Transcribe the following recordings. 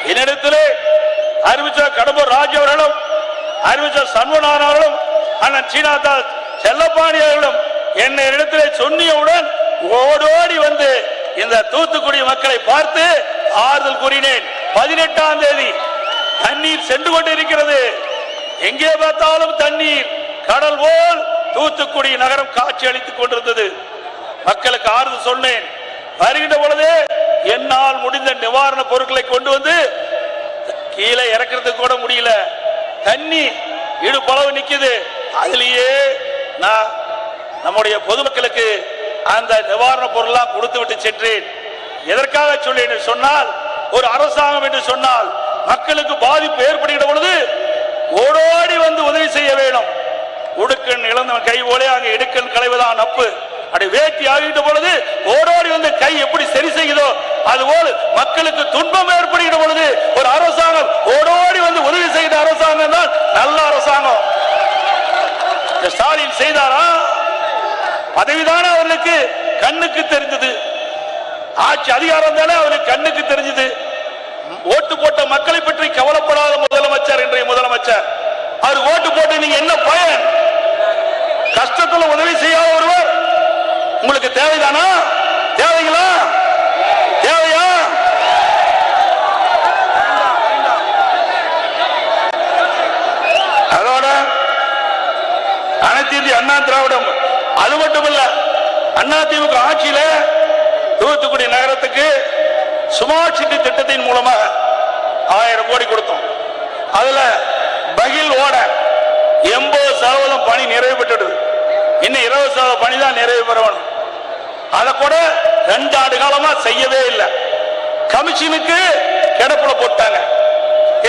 என்னிடத்திலே அறிவிச்ச கடம்பூர் ராஜ் அவர்களும் அறிவிச்ச சண்முகநாதன் அவர்களும் அண்ணன் சீனாதாஸ் செல்லப்பாணி அவர்களும் என்னிடத்திலே சொன்னியவுடன் ஓடோடி வந்து இந்த தூத்துக்குடி மக்களை பார்த்து ஆறுதல் கூறினேன். 18ஆம் தேதி தண்ணீர் சென்று கொண்டிருக்கிறது. எங்கே பார்த்தாலும் தண்ணீர் கடல் போல் தூத்துக்குடி நகரம் காட்சி அளித்துக் கொண்டிருந்தது. மக்களுக்கு ஆறுதல் சொன்னேன். வருகின்ற பொழுது என்னால் முடிந்த நிவாரண பொருட்களை கொண்டு வந்து கீழே இறக்கிறதுக்கு கூட முடியல. தண்ணி இடுப்பளவு நிக்குது. அதிலேயே நான் நம்முடைய பொதுமக்களுக்கு அந்த நிவாரண பொருள்லாம் கொடுத்து விட்டு சென்றேன். எதற்காக சொல்லி சொன்னால், ஒரு அரசாங்கம் என்று சொன்னால் மக்களுக்கு பாதிப்பு ஏற்படுகிற பொழுது ஓடோடி வந்து உதவி செய்ய வேண்டும். உடுக்கன் இழந்தவன் கை போலே அங்கே இடுக்கன் களைவதான் நப்பு. அப்படி வேட்டி ஆகின்ற பொழுது ஓடோடி வந்து கை எப்படி சரி செய்யுதோ அதுபோல் மக்களுக்கு துன்பம் ஏற்படுகிற பொழுது ஒரு அரசாங்கம் ஓடோடி வந்து உதவி செய்த அரசாங்கம் தான் நல்ல அரசாங்கம். ஸ்டாலின் செய்தாரா? பதவிதானே அவர்களுக்கு கண்ணுக்கு தெரிஞ்சது. ஆட்சி அதிகாரம் தானே அவருக்கு கண்ணுக்கு தெரிஞ்சது. ஓட்டு போட்ட மக்களை பற்றி கவலைப்படாத முதலமைச்சர் இன்றைய முதலமைச்சர். அவர் ஓட்டு போட்டு நீங்க என்ன பயன்? கஷ்டத்துல உதவி செய்யாத ஒருவர் உங்களுக்கு தேவைதானா? தேவைங்களா? தேவையா? அதோட அனைத்து இந்திய அண்ணா திராவிடம், அது மட்டுமல்ல, அதிமுக ஆட்சியில தூத்துக்குடி நகரத்துக்கு ஸ்மார்ட் சிட்டி திட்டத்தின் மூலமாக 1000 கோடி கொடுத்தோம். அதுல பகில் ஓட 80% பணி நிறைவு பெற்றது. இன்னும் 20% பணி தான் நிறைவு பெறணும். அதை கூட 2 ஆண்டு காலமா செய்யவே இல்லை. கமிஷனுக்கு கிடப்புல போட்டாங்க.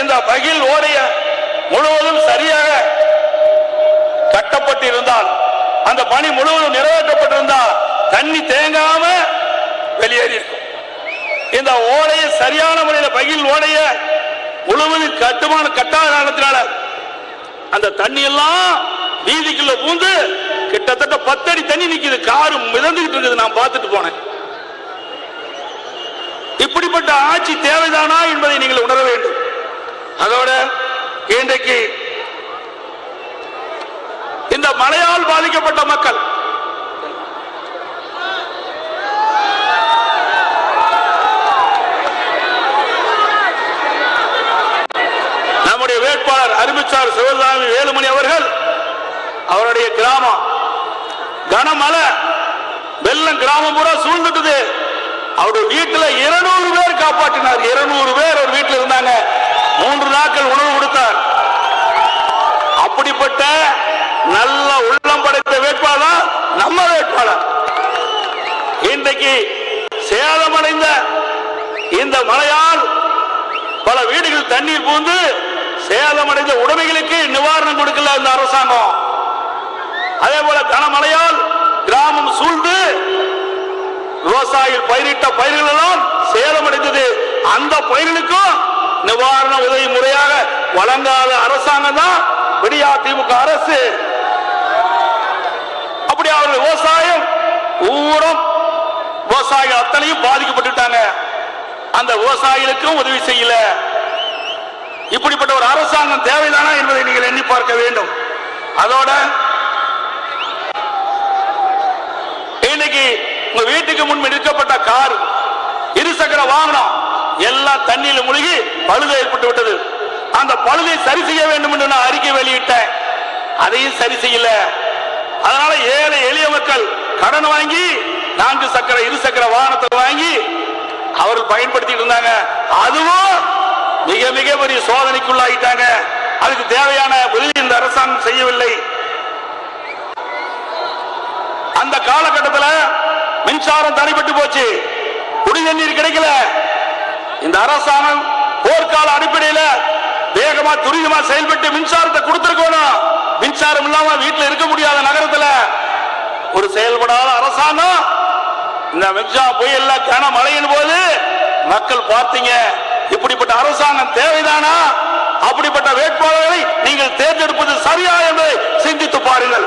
இந்த பகில் ஓடைய முழுவதும் சரியாக கட்டப்பட்டிருந்தால், அந்த பணி முழுவதும் நிறைவேற்றப்பட்டிருந்தால் தண்ணி தேங்காம வெளியேறி இருக்கும். இந்த ஓடைய சரியான முறையில் பகில் ஓடைய முழுவதும் கட்டுமான கட்டாத காரணத்தினால அந்த தண்ணி எல்லாம் வீதிக்குள்ள பூந்து கிட்டத்தட்ட 10 அடி தண்ணி நிக்குது. காரு மிதந்துகிட்டு இருக்குது. நான் பார்த்துட்டு போனேன். இப்படிப்பட்ட ஆட்சி தேவைதானா என்பதை நீங்கள் உணர வேண்டும். அதோட இன்றைக்கு இந்த மழையால் பாதிக்கப்பட்ட மக்கள், நம்முடைய வேட்பாளர் அறிவிச்சார் சிவசாமி வேலுமணி அவர்கள், அவருடைய கிராமம் கனமழை வெள்ளம் கிராமம் பூரா சூழ்ந்துட்டது. அவருடைய வீட்டுல 200 பேர் காப்பாற்றினார். 200 பேர் ஒரு வீட்டில் இருந்தாங்க. 3 நாட்கள் உணவு கொடுத்தார். அப்படிப்பட்ட நல்ல உள்ளம் படைத்த வேட்பாளர் நம்ம வேட்பாளர். இன்றைக்கு சேதமடைந்த இந்த மழையால் பல வீடுகள் தண்ணீர் பூந்து சேதமடைந்த உடைமைகளுக்கு நிவாரணம் கொடுக்கல இந்த அரசாங்கம். அதே போல கனமழையால் கிராமம் சூழ்ந்து விவசாயிகள் பயிரிட்ட பயிர்கள் எல்லாம் சேதமடைந்தது. அந்த பயிர்களுக்கும் நிவாரண உதவி முறையாக வழங்காத அரசாங்கம் தான் விடியா திமுக அரசு. அப்படி அவர்கள் விவசாயம் ஊரம் விவசாயிகள் அத்தனையும் பாதிக்கப்பட்டுட்டாங்க. அந்த விவசாயிகளுக்கும் உதவி செய்யல. இப்படிப்பட்ட ஒரு அரசாங்கம் தேவைதானா என்பதை நீங்கள் எண்ணி பார்க்க வேண்டும். அதோட இன்னைக்கு உங்க வீட்டுக்கு முன் நிறுத்தப்பட்ட கார், இருசக்கர வாகனம் எல்லாம் தண்ணீர் மூழ்கி பழுது ஏற்பட்டு விட்டது. அந்த பழுதை சரி செய்ய வேண்டும் என்று நான் அறிக்கை வெளியிட்டேன். அதையும் சரி செய்யல. அதனால ஏழை எளிய மக்கள் கடன் வாங்கி 4 சக்கர இருசக்கர வாகனத்தை வாங்கி அவர்கள் பயன்படுத்திட்டு இருந்தாங்க. அதுவும் மிக மிக பெரிய சோதனைக்குள்ளாயிட்டாங்க. அதுக்கு தேவையான உதவி இந்த அரசாங்கம் செய்யவில்லை. அந்த காலகட்டத்தில் மின்சாரம் தடைபட்டு போச்சு. குடி தண்ணீர் கிடைக்கல. இந்த அரசாங்கம் போர்க்கால அடிப்படையில் வேகமா துரிதமா செயல்பட்டு மின்சாரத்தை கொடுத்திருக்கணும். மின்சாரம் இல்லாம வீட்டில் இருக்க முடியாத நகரத்தில் ஒரு செயல்படாத அரசாங்கம் இந்த மின்சாரம் புயல்ல கன மழையின் போது மக்கள் பார்த்தீங்க. இப்படிப்பட்ட அரசாங்கம் தேவைதானா? அப்படிப்பட்ட வேட்பாளர்களை நீங்கள் தேர்ந்தெடுப்பது சரியா என்பதை சிந்தித்து பாருங்கள்.